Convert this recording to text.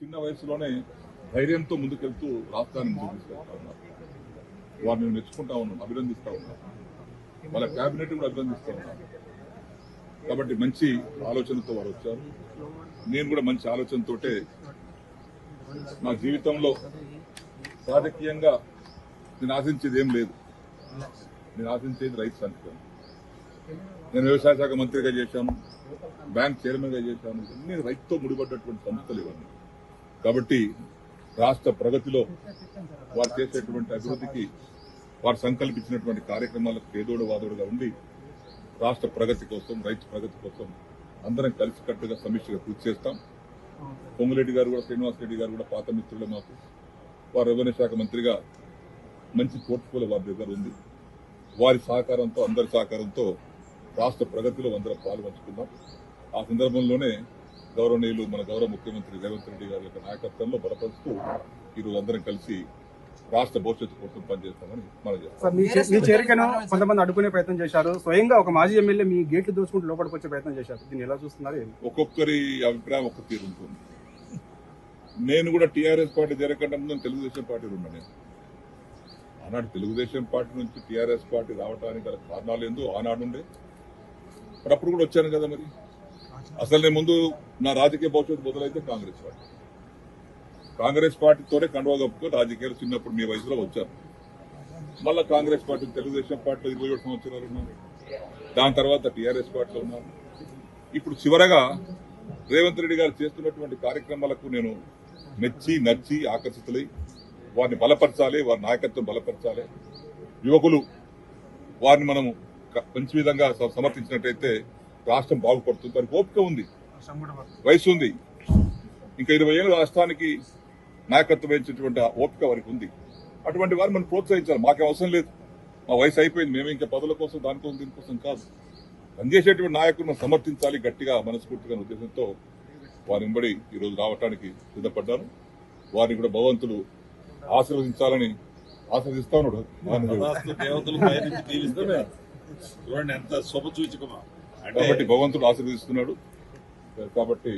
చిన్న వయసులోనే ధైర్యంతో ముందుకెళ్తూ రాష్ట్రాన్ని ముందుకు తీసుకెళ్తా ఉన్నారు. వారిని మెచ్చుకుంటా ఉన్నాం, అభినందిస్తా ఉన్నాం. వాళ్ళ కేబినెట్ కూడా అభినందిస్తా ఉన్నాం. కాబట్టి మంచి ఆలోచనతో వారు వచ్చారు. నేను కూడా మంచి ఆలోచనతోటే నా జీవితంలో రాజకీయంగా నేను ఆశించేది ఏం లేదు. నేను ఆశించేది రైతు సంక్షేమం. నేను వ్యవసాయ శాఖ మంత్రిగా చేశాను, బ్యాంక్ చైర్మన్ గా చేశాను. అన్ని రైతుతో ముడిపడ్డటువంటి సంస్థలు ఇవన్నీ. కాబట్టి రాష్ట్ర ప్రగతిలో వారు చేసేటువంటి అభివృద్ధికి, వారు సంకల్పించినటువంటి కార్యక్రమాలకు పేదోడు వాదోడుగా ఉండి రాష్ట్ర ప్రగతి కోసం, రైతు ప్రగతి కోసం అందరం కలిసికట్టుగా సమీక్షగా కృషి చేస్తాం. పొంగులేటి గారు కూడా, శ్రీనివాసరెడ్డి గారు కూడా పాత మిత్రులే మాకు. వారు రెవెన్యూ శాఖ మంత్రిగా మంచి పోర్ట్ఫోలియో వారి దగ్గర ఉంది. వారి సహకారంతో, అందరి సహకారంతో రాష్ట్ర ప్రగతిలో అందరం పాల్పంచుకుందాం. ఆ సందర్భంలోనే గౌరవనీయులు మన గౌరవ ముఖ్యమంత్రి రేవంత్ రెడ్డి గారి యొక్క నాయకత్వంలో బలపరుస్తూ ఈరోజు అందరం కలిసి రాష్ట్ర భవిష్యత్తు కోసం పనిచేస్తామని మనం చేస్తాం. మీ చేరికను కొంతమంది అడ్డుకునే ప్రయత్నం చేశారు. స్వయంగా ఒక మాజీ ఎమ్మెల్యే మీ గేట్లు దోచుకుంటూ లోపలికి వచ్చే ప్రయత్నం చేశారు. దీన్ని ఎలా చూస్తున్నారు? ఒక్కొక్కరి అభిప్రాయం ఒక్క తీరు ఉంటుంది. నేను కూడా టీఆర్ఎస్ పార్టీ చేరకుండా ముందు తెలుగుదేశం పార్టీలో ఉన్నా. నేను ఆనాడు తెలుగుదేశం పార్టీ నుంచి టీఆర్ఎస్ పార్టీ రావడానికి గల కారణాలు ఏందో ఆనాడు ఉండే. మరి అప్పుడు కూడా వచ్చాను కదా. మరి అసలు నేను ముందు నా రాజకీయ భవిష్యత్తు మొదలైతే కాంగ్రెస్ పార్టీతోనే కండువా కప్పుకొని రాజకీయాలు చిన్నప్పుడు మీ వయసులో వచ్చాను. మళ్ళా కాంగ్రెస్ పార్టీ, తెలుగుదేశం పార్టీలో 27 సంవత్సరాలు ఉన్నాను. దాని తర్వాత టీఆర్ఎస్ పార్టీలో ఉన్నాను. ఇప్పుడు చివరగా రేవంత్ రెడ్డి గారు చేస్తున్నటువంటి కార్యక్రమాలకు నేను నచ్చి ఆకర్షితులై వారిని బలపరచాలి, వారి నాయకత్వం బలపరచాలి. యువకులు వారిని మనం మంచి విధంగా సమర్థించినట్టయితే రాష్ట్రం బాగుపడుతుంది. వారికి ఓపిక ఉంది, వయసు ఉంది. ఇంకా 20 ఏళ్ళు రాష్ట్రానికి నాయకత్వం వహించేటువంటి ఓపిక వారికి ఉంది. అటువంటి వారిని మనం ప్రోత్సహించాలి. మాకేం అవసరం లేదు, మా వయసు అయిపోయింది. మేము ఇంకా పదవుల కోసం, దానికోసం, దీనికోసం కాదు. పనిచేసేటువంటి నాయకులను సమర్థించాలి గట్టిగా, మనస్ఫూర్తిగా ఉద్దేశంతో వారి వెంబడి ఈరోజు రావడానికి సిద్ధపడ్డాను. వారిని కూడా భగవంతుడు ఆశీర్వదించాలని ఆశీర్వదిస్తా ఉన్నాడు. చూడండి ఎంత శుభ సూచకమా. కాబట్టి భగవంతుడు ఆశీర్వదిస్తున్నాడు. కాబట్టి